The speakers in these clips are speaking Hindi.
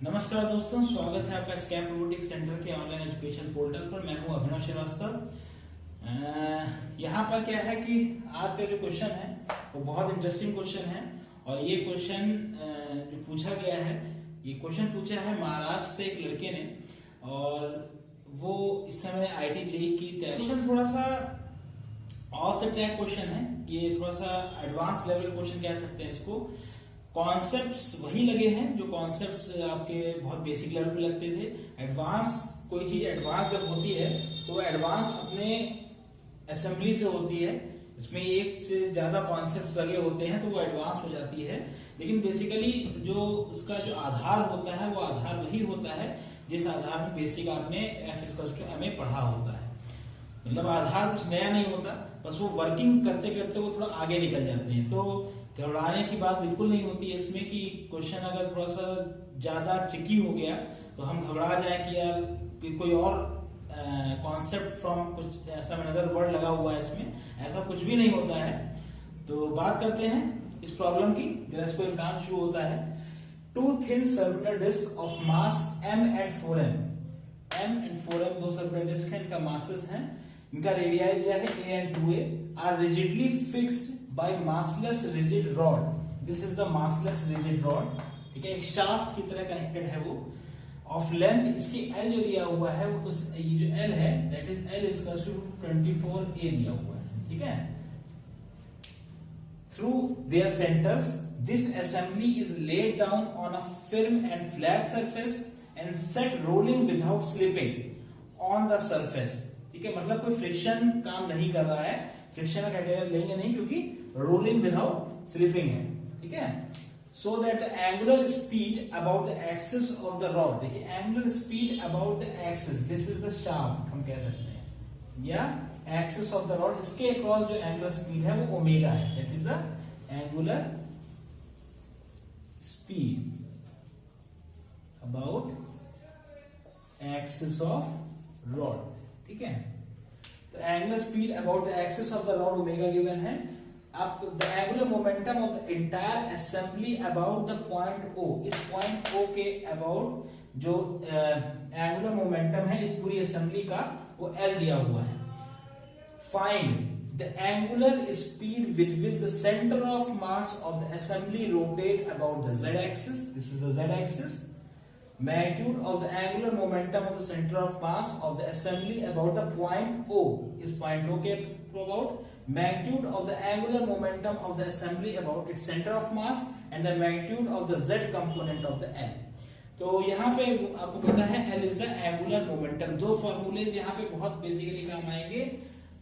नमस्कार दोस्तों, स्वागत है आपका स्कैप रोबोटिक्स सेंटर के ऑनलाइन एजुकेशन पोर्टल पर। मैं हूं अभिनव श्रीवास्तव। यहाँ पर क्या है कि आज का जो क्वेश्चन है वो बहुत इंटरेस्टिंग क्वेश्चन है और ये क्वेश्चन जो पूछा गया है, ये क्वेश्चन पूछा है महाराष्ट्र से एक लड़के ने और वो इस समय आईआईटी जेईई की तैयारी। क्वेश्चन थोड़ा सा ऑफ द ट्रैक क्वेश्चन है, ये थोड़ा सा एडवांस लेवल क्वेश्चन कह सकते हैं इसको। कॉन्सेप्ट्स वही लगे हैं जो कॉन्सेप्ट्स आपके बहुत बेसिक लेवल पे लगते थे। एडवांस कोई चीज एडवांस जब होती है तो एडवांस अपने असेंबली से होती है, इसमें एक से ज्यादा कॉन्सेप्ट्स लगे होते हैं तो वो एडवांस हो जाती है। लेकिन बेसिकली जो उसका जो आधार होता है वो आधार वही होता है जिस आधार में बेसिक आपने F=ma पढ़ा होता है। मतलब आधार कुछ नया नहीं होता, बस वो वर्किंग करते करते वो थोड़ा आगे निकल जाते हैं। तो घबराने की बात बिल्कुल नहीं होती है इसमें कि क्वेश्चन अगर थोड़ा सा ज्यादा ट्रिकी हो गया तो हम घबरा जाए कि यार कि कोई और कॉन्सेप्ट फ्रॉम कुछ ऐसा अनदर वर्ड लगा हुआ है इसमें, ऐसा कुछ भी नहीं होता है। तो बात करते हैं इस प्रॉब्लम की। जरा इसको एक काम शुरू होता है। Two thin circular disc of mass m and 4m, m and 4m दो सर्कुलर डिस्क है, इनका मासेस हैं, इनका रेडियाई दिया है a and 2a, are rigidly fixed by massless rigid rod. This is the massless rigid rod. ठीक है, एक शाफ्ट की तरह कनेक्टेड है वो। ऑफ लेंथ इसकी L जो दिया हुआ है वो उस ये जो L है that is L is equal to 24a दिया हुआ है। ठीक है, through their centers this assembly is laid down on a firm and flat surface and set rolling without slipping on the surface. ठीक है, मतलब कोई फ्रिक्शन काम नहीं कर रहा है, फ्रिक्शन का क्राइटेरिया लेंगे नहीं क्योंकि रोलिंग विदाउट स्लिपिंग है। ठीक है, so that the angular speed about the axis of the rod, देखिए angular speed about the axis, this is the shaft हम कह सकते हैं, या एक्सिस ऑफ द रॉड, इसके अक्रॉस जो एंगुलर स्पीड है वो ओमेगा है, that is the angular speed about axis of rod. ठीक है, तो angular speed about the axis of the rod omega given है। अब the angular momentum of the entire assembly about the point O, इस पॉइंट O के अबाउट जो एंगुलर मोमेंटम है इस पूरी असेंबली का वो L दिया हुआ है। Find the angular speed with which the centre of mass of the assembly rotate about the Z axis, this is the Z axis. Magnitude of the angular momentum of the center of mass of the assembly about the point O, इस point O के about magnitude of the angular momentum of the assembly about its center of mass and the magnitude of the Z component of the L. तो यहाँ पे आपको पता है L is the angular momentum। दो फॉर्मूलेज यहाँ पे बहुत बेसिकली काम आएंगे।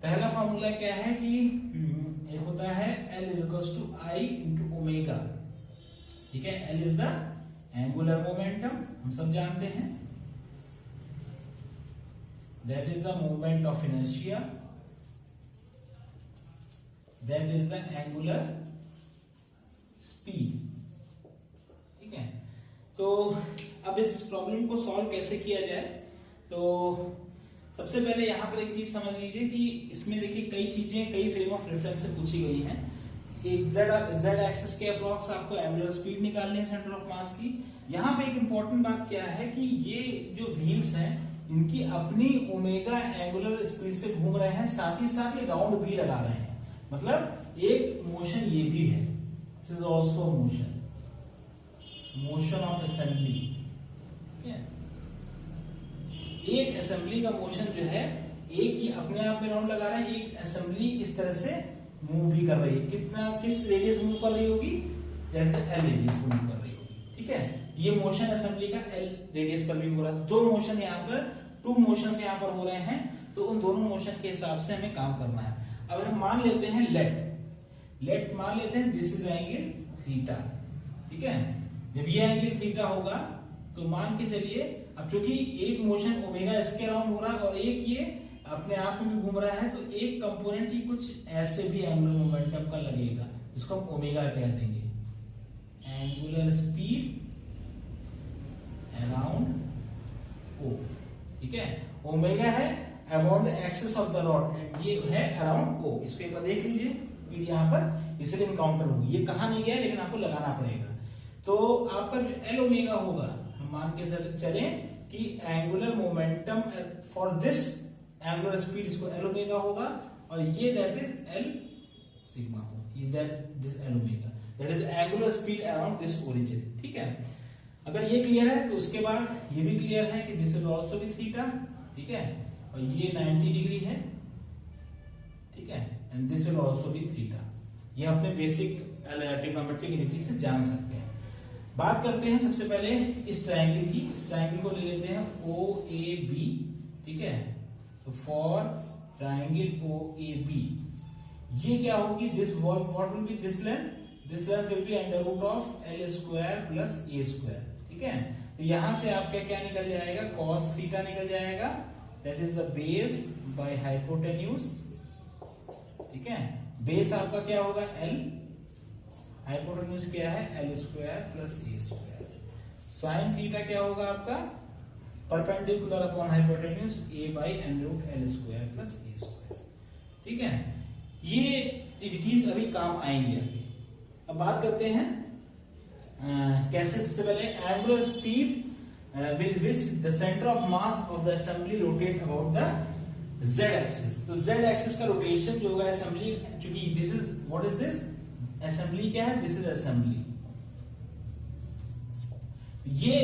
पहला फॉर्मूला क्या है कि एक होता है L is equals to I into omega। ठीक है, L is the angular momentum हम सब जानते हैं, that is the moment of inertia, that is the angular speed. ठीक है, तो अब इस प्रॉब्लम को सॉल्व कैसे किया जाए, तो सबसे पहले यहां पर एक चीज समझ लीजिए कि इसमें देखिए कई चीजें कई फ्रेम ऑफ रेफरेंस से पूछी गई हैं। एक Z एक्सिस के अप्रॉक्स आपको एंगुलर स्पीड निकालनी है सेंटर ऑफ मास की। यहाँ पे एक इंपॉर्टेंट बात क्या है कि ये जो व्हील्स हैं इनकी अपनी ओमेगा एंगुलर स्पीड से घूम रहे हैं, साथ ही साथ ये राउंड भी लगा रहे हैं, मतलब एक मोशन ये भी है, this is also motion, motion of assembly. एक असेंबली का मोशन जो है एक ही अपने आप में राउंड लगा रहे हैं, एक असेंबली इस तरह से मूव भी कर रही है। कितना किस रेडियस मूव कर रही होगी, that is L radius move कर रही होगी। ठीक है, ये मोशन असेंबली का L रेडियस पर भी हो रहा है। दो मोशन यहाँ पर, टू मोशंस यहाँ पर हो रहे हैं, तो उन दोनों मोशन के हिसाब से हमें काम करना है। अब हम मान लेते हैं लेट मान लेते हैं दिस इज एंगल थीटा। ठीक है, जब ये एंगल थीटा होगा तो मान के चलिए, अब चूंकि एक मोशन ओमेगा इसके राउंड हो रहा है और एक ये अपने आप में भी घूम रहा है, तो एक कंपोनेंट ही कुछ ऐसे भी एंगुलर मोमेंटम का लगेगा, जिसको हम ओमेगा कह देंगे, एंगुलर स्पीड अराउंड O। ठीक है, ओमेगा है about the axis of the rod and ये है अराउंड O। इसको एक बार देख लीजिए, स्पीड यहाँ पर इसलिए इनकाउंटर होगी, ये कहा नहीं गया लेकिन आपको लगाना पड़ेगा। तो आपका जो L ओमेगा होगा हम मान के चले कि angular momentum for this angular speed इसको एल ओमेगा होगा और ये दैट इज एल सिग्मा होगा, this L omega that is angular speed around this origin. ठीक है, अगर ये क्लियर है तो उसके बाद ये भी क्लियर है कि this will also be theta. ठीक है, और ये 90 डिग्री है। ठीक है, and this will also be theta. ये अपने बेसिक ट्रिग्नोमेट्रिक यूनिटी से जान सकते हैं। बात करते हैं सबसे पहले इस ट्रायंगल की। इस ट्रायंगल को ले लेते हैं ओ ए बी। ठीक है, तो for triangle O A B ये क्या होगी, this what will be this length will be under root of L square plus A square. ठीक है, तो यहां से आपका क्या निकल जाएगा, cos थीटा निकल जाएगा, that is the base by hypotenuse. ठीक है, बेस आपका क्या होगा एल, हाइपोटेन्यूज क्या है L square plus A square. Sine theta क्या होगा आपका, perpendicular upon hypotenuse A by under root L square plus A square. ठीक है, ये इक्वेशंस अभी काम आएंगे आगे। अब बात करते हैं कैसे। सबसे पहले angular speed with which the centre of mass of the assembly rotate about the Z axis. तो जेड एक्सिस का रोटेशन जो होगा असेंबली, क्योंकि this is what is this assembly क्या है, दिस इज असेंबली। ये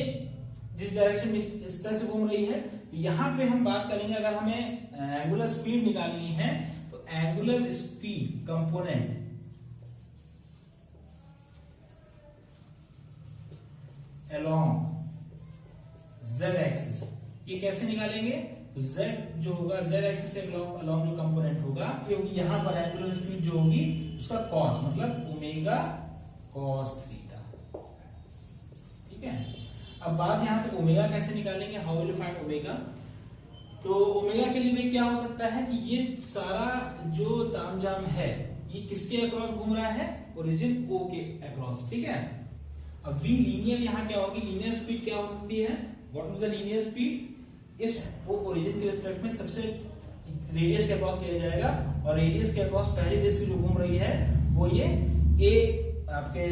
जिस डायरेक्शन में इस तरह से घूम रही है, तो यहां पे हम बात करेंगे अगर हमें एंगुलर स्पीड निकालनी है तो angular speed component along z axis, ये कैसे निकालेंगे, तो z जो होगा z एक्सिस से along जो कंपोनेंट होगा ये होगी यहां पर एंगुलर स्पीड जो होगी उसका cos मतलब ओमेगा cos थीटा। ठीक है, अब बात यहां पे ओमेगा कैसे निकालेंगे, how will you find omega. तो ओमेगा के लिए भी क्या हो सकता है कि ये सारा जो तामझाम है ये किसके अक्रॉस घूम रहा है, ओरिजिन ओ के अक्रॉस। ठीक है, अब v लीनियर यहाँ क्या होगी, लीनियर स्पीड क्या हो सकती है, what is the linear speed, इस वो ओरिजिन के रिस्पेक्ट में सबसे रेडियस के अक्रॉस लिया जाएगा और रेडियस के अक्रॉस पहली डिस्क जो घूम रही है वो ये a आपके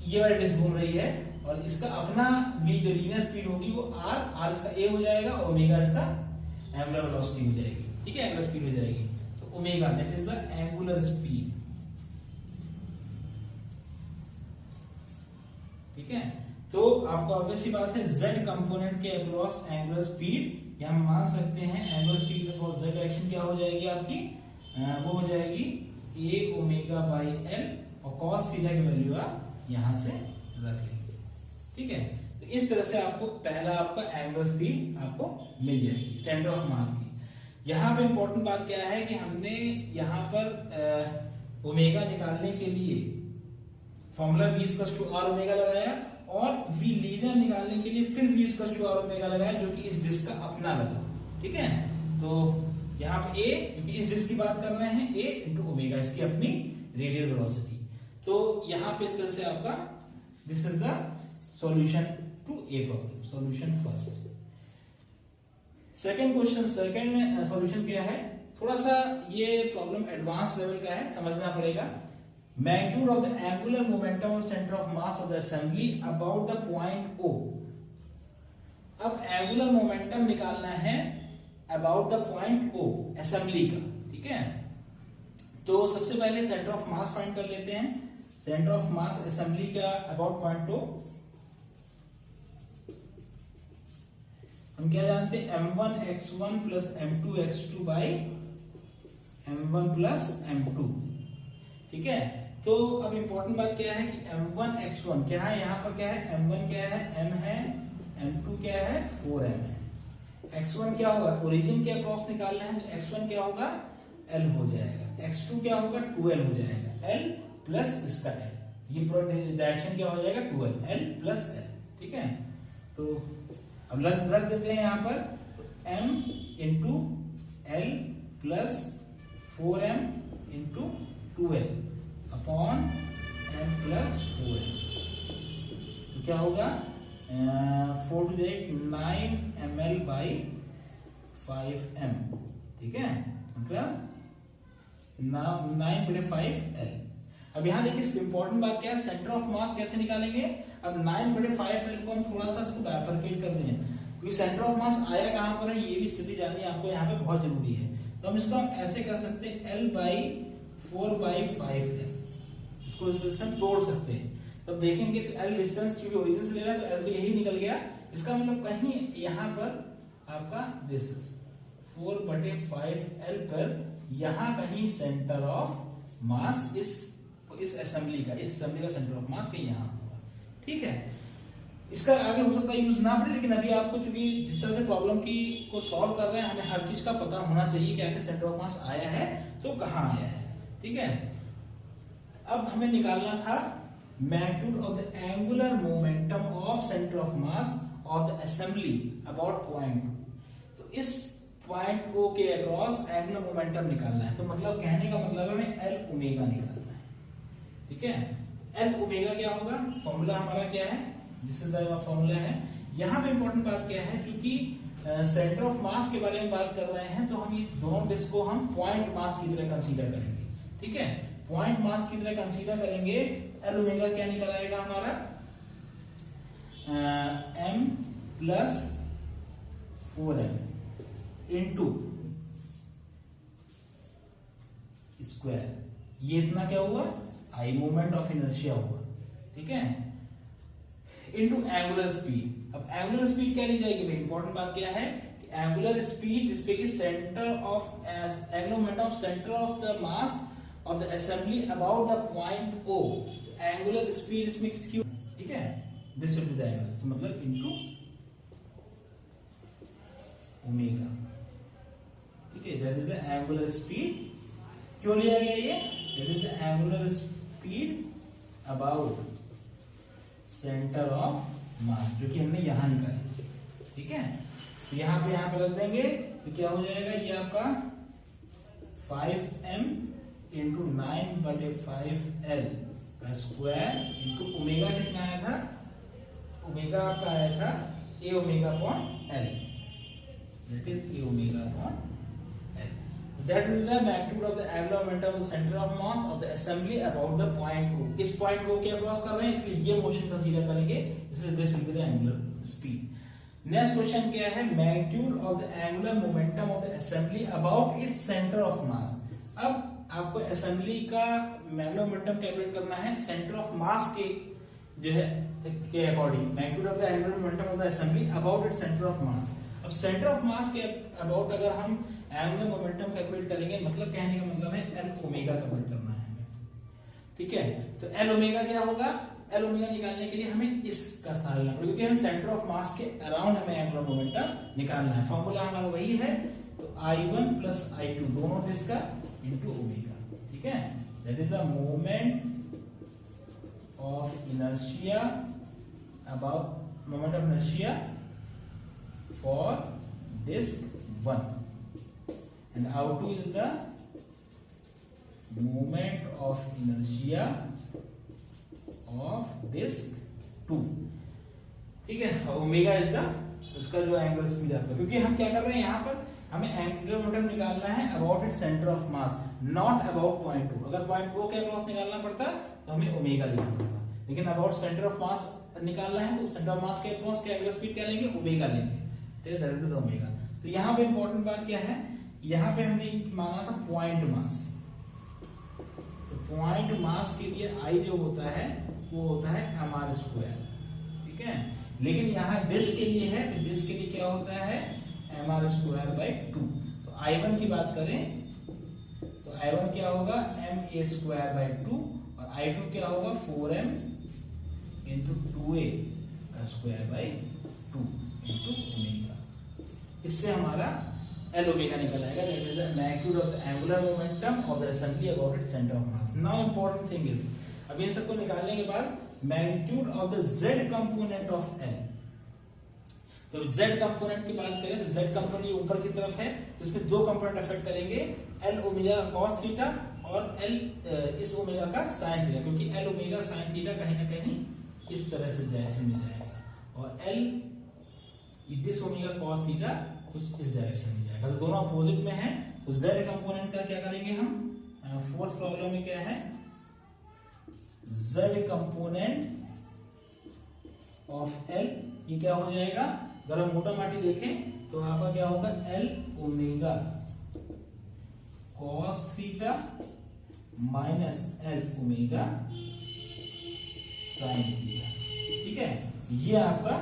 ये वाली डिस्क घूम रही है और इसका अपना v जो लीनियर स्पीड होगी वो r इसका a हो जाएगा, ओमेगा इसका एंगुलर वेलोसिटी हो जाएगी। ठीक है, एंगुलर स्पीड हो जाएगी, तो omega that is the angular speed. ठीक है, तो आपको ऑब्वियस सी बात है z कंपोनेंट के अक्रॉस एंगुलर स्पीड या हम मान सकते हैं angular speed across z direction क्या हो जाएगी आपकी, वो हो जाएगी a ओमेगा बाई l और cos थीटा की वैल्यू आप यहां से रख लेंगे। ठीक है, तो इस तरह से आपको पहला आपका एंगुलर स्पीड आपको मिल जाएगी सेंटर ऑफ मास की। यहाँ पे इंपॉर्टेंट बात क्या है कि हमने यहाँ पर ओमेगा निकालने के लिए फॉर्मूला v r ओमेगा लगाया और v लीनियर निकालने के लिए फिर v r ओमेगा लगाया जो कि इस डिस्क का अपना लगा। ठीक है, तो यहाँ पे a, क्योंकि इस डिस्क की बात कर रहे हैं, a इंटू ओमेगा इसकी अपनी रेडियल वेलोसिटी। तो यहाँ पे इस तरह से आपका this is the solution to a problem, solution first. Second question, second solution क्या है, थोड़ा सा ये प्रॉब्लम एडवांस लेवल का है, समझना पड़ेगा। Magnitude of the angular momentum of center of mass of the assembly about the point O। अब एंगुलर मोमेंटम निकालना है about the point O assembly का। ठीक है, तो सबसे पहले सेंटर ऑफ मास फाइंड कर लेते हैं। सेंटर ऑफ मास असेंबली का अबाउट पॉइंट O हम क्या जानते हैं, m1 x1 plus m2 x2 by m1 plus m2। ठीक है, तो अब इंपॉर्टेंट बात क्या है कि m1 x1 क्या है, यहाँ पर क्या है, m1 क्या है m है, m2 क्या है 4m है। x1 क्या होगा, ओरिजिन के अक्रॉस निकालना है तो x1 क्या होगा l हो जाएगा, x2 क्या होगा 2l हो जाएगा, l प्लस इसका l, ये पूरा डायरेक्शन क्या हो जाएगा 2l, l प्लस l। ठीक है, तो अब रख देते हैं यहाँ पर, तो m into l plus 4m into 2l upon m plus 4l, तो क्या होगा 4 टू 9 ml बाई 5m। ठीक है, मतलब 9/5l। अब यहां देखिए इंपॉर्टेंट बात क्या है, सेंटर ऑफ मास कैसे निकालेंगे। अब 9/5L को हम थोड़ा सा इसको बाइफरकेट कर दें, क्योंकि सेंटर ऑफ मास आया कहां पर है ये भी स्थिति जाननी आपको यहाँ पे बहुत जरूरी है। तो हम इसको हम ऐसे कर सकते हैं L/4/5L, इसको इस तरह से हम तोड़ सकते हैं। तो देखेंगे तो L डिस्टेंस चूंकि ओरिजिन से ले रहा है तो L तो यही निकल गया, इसका मतलब कहीं यहाँ पर आपका दिस इज 4/5L पर यहाँ कहीं सेंटर ऑफ मास इस असेंबली का सेंटर ऑफ मास कहीं यहाँ होगा। ठीक है, इसका आगे हो सकता है यूज ना पड़े, लेकिन अभी आपको चूंकि जिस तरह से प्रॉब्लम को सॉल्व कर रहे हैं हमें हर चीज का पता होना चाहिए कि आखिर सेंटर ऑफ मास आया है तो कहाँ आया है। ठीक है, अब हमें निकालना था magnitude of the angular momentum of centre of mass of the assembly about point. तो इस पॉइंट O के अक्रॉस एंगुलर मोमेंटम निकालना है। तो मतलब कहने का मतलब हमें L ओमेगा निकालना है। ठीक है, L ओमेगा क्या होगा, फॉर्मूला हमारा क्या है, दिस इज द फॉर्मूला है। यहाँ पे इंपॉर्टेंट बात क्या है, क्योंकि सेंटर ऑफ मास के बारे में बात कर रहे हैं तो हम ये दोनों डिस्क को हम पॉइंट मास की तरह कंसीडर करेंगे। ठीक है, पॉइंट मास की तरह कंसीडर करेंगे। L ओमेगा क्या निकल आएगा हमारा, m + 4m इंटू स्क्वायर, ये इतना क्या हुआ, आई मोमेंट ऑफ इनर्शिया हुआ। ठीक है, इनटू एंगुलर स्पीड। अब एंगुलर स्पीड क्या ली जाएगी भाई, इंपॉर्टेंट बात क्या है कि एंगुलर स्पीड जिसपे कि centre of angular momentum of centre of the mass of the assembly about the point O। तो एंगुलर स्पीड इसमें किसकी, ठीक है, this will be the angular, तो मतलब इनटू ओमेगा। ठीक है, that is the angular speed. क्यों लिया गया ये, that is the angular speed about centre of mass, जो कि हमने यहां निकाली। ठीक है, तो यहां पे रख देंगे तो क्या हो जाएगा, ये आपका 5m इंटू 9/5L का स्क्वायर इंटू ओमेगा कितना आया था, ओमेगा आपका आया था a omega upon L, that is a omega upon L। That will be the magnitude of the angular momentum of the center of mass of the assembly about the point O। इस पॉइंट को क्या क्रॉस कर रहे हैं, इसलिए ये मोशन कंसीडर करेंगे, इसलिए this will be the angular speed। Next question क्या है, magnitude of the angular momentum of the assembly about its centre of mass. अब आपको असेंबली का एंगुलर मोमेंटम कैलकुलेट करना है सेंटर ऑफ मास के जो है के according, magnitude of the angular momentum of the assembly about its centre of mass. अब सेंटर ऑफ मास के अबाउट अगर हम एंगुलर मोमेंटम कैलकुलेट करेंगे, मतलब कहने का मतलब है L ओमेगा कैलकुलेट करना है हमें। ठीक है, तो L ओमेगा क्या होगा, L ओमेगा निकालने के लिए हमें इसका सहारा लेना पड़ेगा, क्योंकि हमें सेंटर ऑफ मास के अराउंड हमें एंगुलर मोमेंटम निकालना है। फॉर्मूला हमारा वही है, तो I1 + I2 दोनों इसका इंटू ओमेगा। ठीक है, that is the moment of inertia about moment of inertia for disk 1 and R2 is the moment of inertia of disk 2। ठीक है, ओमेगा इज द उसका जो एंगुलर स्पीड आता है, क्योंकि हम क्या कर रहे हैं यहाँ पर हमें एंगुलर मोमेंटम निकालना है about it centre of mass, not about point O। अगर पॉइंट O के अक्रॉस निकालना पड़ता तो हमें ओमेगा लेना पड़ता, लेकिन अबाउट सेंटर ऑफ मास निकालना है तो सेंटर ऑफ मास के अक्रॉस के एंगुलर स्पीड क्या लेंगे, ओमेगा लेंगे। ओमेगा। तो यहाँ पे इंपॉर्टेंट बात क्या है, यहाँ पे हमने माना था पॉइंट मास। तो पॉइंट मास के लिए I जो होता है वो होता है mr²। ठीक है, लेकिन यहाँ डिस्क के लिए है तो डिस्क के लिए क्या होता है mr²/2। तो I1 की बात करें तो I1 क्या होगा ma²/2 और I2 क्या होगा 4m इंटू 2a का स्क्वायर/2 इंटू ओमेगा। इससे हमारा L ओमेगा निकल आएगा, that is the magnitude of the angular momentum of the assembly about its centre of mass. Now important thing is, अब इन सबको निकालने के बाद magnitude of the Z component of L। तो Z कंपोनेंट की बात करें तो Z कंपोनेंट ऊपर की तरफ है, तो इसमें दो कंपोनेंट अफेक्ट करेंगे, L ओमेगा cos थीटा और L इस ओमेगा का sin थीटा, क्योंकि L ओमेगा sin थीटा कहीं ना कहीं इस तरह से डायरेक्शन में जाएगा और L this omega cos theta कुछ इस डायरेक्शन में जाएगा, तो दोनों अपोजिट में है। तो Z कंपोनेंट का क्या करेंगे हम, फोर्थ प्रॉब्लम में क्या है, Z कंपोनेंट ऑफ एल, ये क्या हो जाएगा, अगर हम मोटा माटी देखें तो आपका क्या होगा, L omega cos theta minus L omega sine theta. ठीक है, ये आपका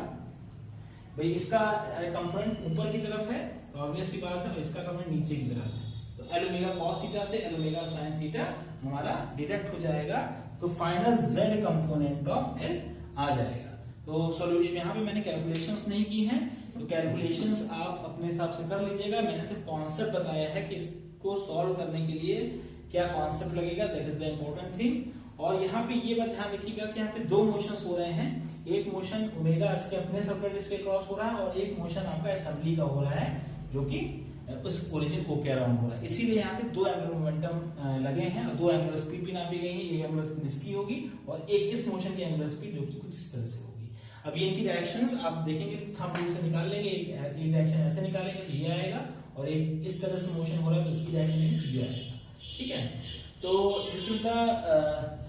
भाई इसका कंपोनेंट ऊपर की तरफ है तो ऑब्वियस सी बात है, इसका कंपोनेंट नीचे की तरफ है, तो एल ओमेगा कॉस थीटा से एल ओमेगा साइन थीटा हमारा डिडक्ट हो जाएगा, तो final Z component of L आ जाएगा। तो सॉल्यूशन यहाँ पे मैंने कैलकुलेशंस नहीं की हैं, तो कैलकुलेशंस आप अपने हिसाब से कर लीजिएगा। मैंने सिर्फ कॉन्सेप्ट बताया है कि इसको सॉल्व करने के लिए क्या कॉन्सेप्ट लगेगा, that is the important thing. और यहाँ पे ये बात ध्यान रखिएगा कि यहाँ पे दो मोशंस हो रहे हैं, एक मोशन ओमेगा इसके अपने सर्कुलर डिस्क के क्रॉस हो रहा है और एक मोशन आपका असेंबली का हो रहा है जो कि उस ओरिजिन को के अराउंड हो रहा है, इसीलिए यहाँ पे दो एंगुलर मोमेंटम लगे हैं और दो एंगुलर स्पीड भी नापी गई है, एक एंगुलर स्पीड इसकी होगी और एक इस मोशन की एंगुलर स्पीड जो कि कुछ इस तरह से होगी। अब ये इनकी डायरेक्शंस आप देखेंगे तो थंब रूल से निकाल लेंगे, एक डायरेक्शन ऐसे निकालेंगे तो ये आएगा और एक इस तरह से मोशन हो रहा है तो इसकी डायरेक्शन ये आएगा। ठीक है, तो दिस इज द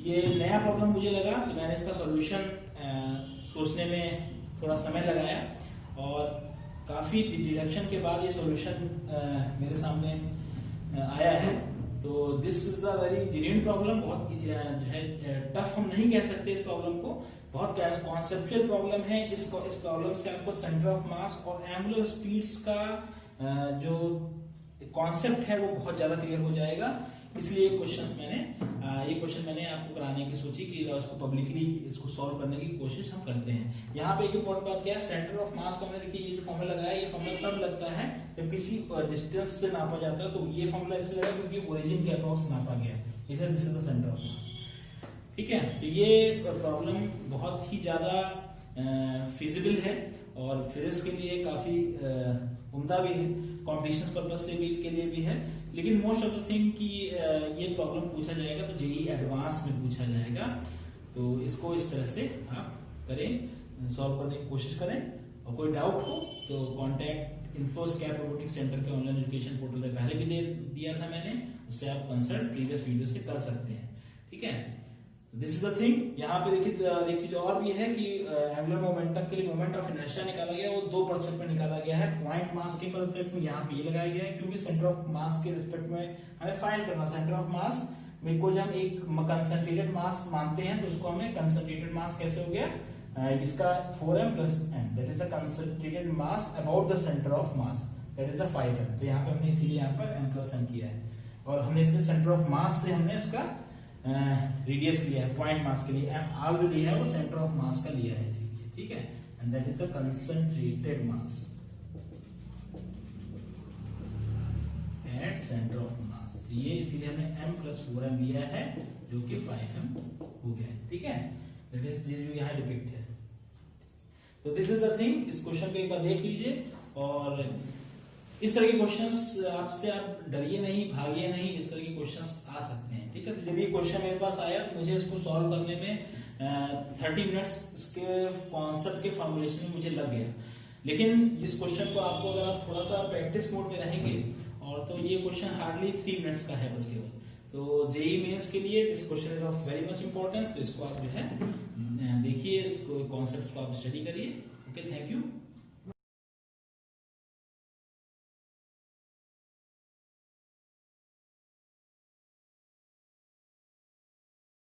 ये नया प्रॉब्लम मुझे लगा तो मैंने इसका सॉल्यूशन सोचने में थोड़ा समय लगाया और काफी डिडक्शन के बाद ये सॉल्यूशन मेरे सामने आया है। तो this is a very genuine problem, बहुत जो है टफ हम नहीं कह सकते इस प्रॉब्लम को, बहुत कॉन्सेप्चुअल प्रॉब्लम है। इस प्रॉब्लम से आपको सेंटर ऑफ मास और एंगुलर स्पीड्स का जो कॉन्सेप्ट है वो बहुत ज्यादा क्लियर हो जाएगा, इसलिए ये क्वेश्चन मैंने आपको कराने की सोची कि इसको पब्लिकली इसको सॉल्व करने की कोशिश हम करते हैं। यहाँ पे एक इम्पोर्टेंट बात क्या है, सेंटर ऑफ मास को हमने देखिए ये जो फॉर्मूला लगाया, ये फॉर्मूला तब लगता है जब किसी डिस्टेंस से नापा जाता है, तो ये फॉर्मूला इसलिए लगा क्योंकि ओरिजिन के अक्रॉस नापा गया, इसे this is the centre of mass. ठीक है, तो ये प्रॉब्लम बहुत ही ज्यादा फिजिबल है और फिजिक्स के लिए काफी उम्दा भी है, कॉम्पिटिशन पर्पज से भी के लिए भी है, लेकिन मोस्ट ऑफ द थिंग कि ये प्रॉब्लम पूछा जाएगा तो जेईई एडवांस में पूछा जाएगा, तो इसको इस तरह से आप करें, सॉल्व करने की कोशिश करें और कोई डाउट हो तो कांटेक्ट इन्फोस्कैप रोबोटिक्स सेंटर के ऑनलाइन एजुकेशन पोर्टल पे पहले भी दिया था मैंने, उससे आप कंसल्ट प्रीवियस वीडियो से कर सकते हैं। ठीक है, दिस इज द थिंग। यहाँ पे देखिए एक चीज और भी है कि एंगुलर मोमेंटम के लिए मोमेंट ऑफ इनर्शिया निकाला गया, वो दो पर्सपेक्ट में निकाला गया है, पॉइंट मास के पर्सपेक्ट में यहाँ पे ये लगाया गया है क्योंकि सेंटर ऑफ मास के रिस्पेक्ट में हमें फाइंड करना, सेंटर ऑफ मास में को जब हम एक कंसंट्रेटेड मास मानते हैं तो उसको हमें कंसंट्रेटेड मास कैसे हो गया, इसका 4m + m, that is the concentrated mass about the centre of mass, that is the 5m। तो यहाँ पे हमने इसीलिए यहाँ पर m + m किया है और हमने इसके सेंटर ऑफ मास से हमने उसका रेडियस लिया है, पॉइंट मास के लिए एम आर जो लिया है वो सेंटर ऑफ मास का लिया है इसीलिए। ठीक है, and that is the concentrated mass at centre of mass, तो ये इसीलिए हमने m + 4m लिया है जो कि 5m हो गया। ठीक है, दैट इज जो यहाँ डिपिक्ट है। तो दिस इज द थिंग, इस क्वेश्चन को एक बार देख लीजिए और इस तरह के क्वेश्चंस आपसे आप डरिए नहीं, भागिए नहीं, इस तरह के क्वेश्चंस आ सकते हैं। ठीक है, तो जब ये क्वेश्चन मेरे पास आया तो मुझे इसको सॉल्व करने में 30 मिनट्स इसके कॉन्सेप्ट के फॉर्मुलेशन में मुझे लग गया, लेकिन इस क्वेश्चन को आपको अगर आप थोड़ा सा प्रैक्टिस मोड में रहेंगे और तो ये क्वेश्चन हार्डली 3 मिनट्स का है बस केवल। तो जेईई मेंस के लिए this question is of very much importance, तो इसको आप जो है देखिए, इसको कॉन्सेप्ट को आप स्टडी करिए। Okay, thank you.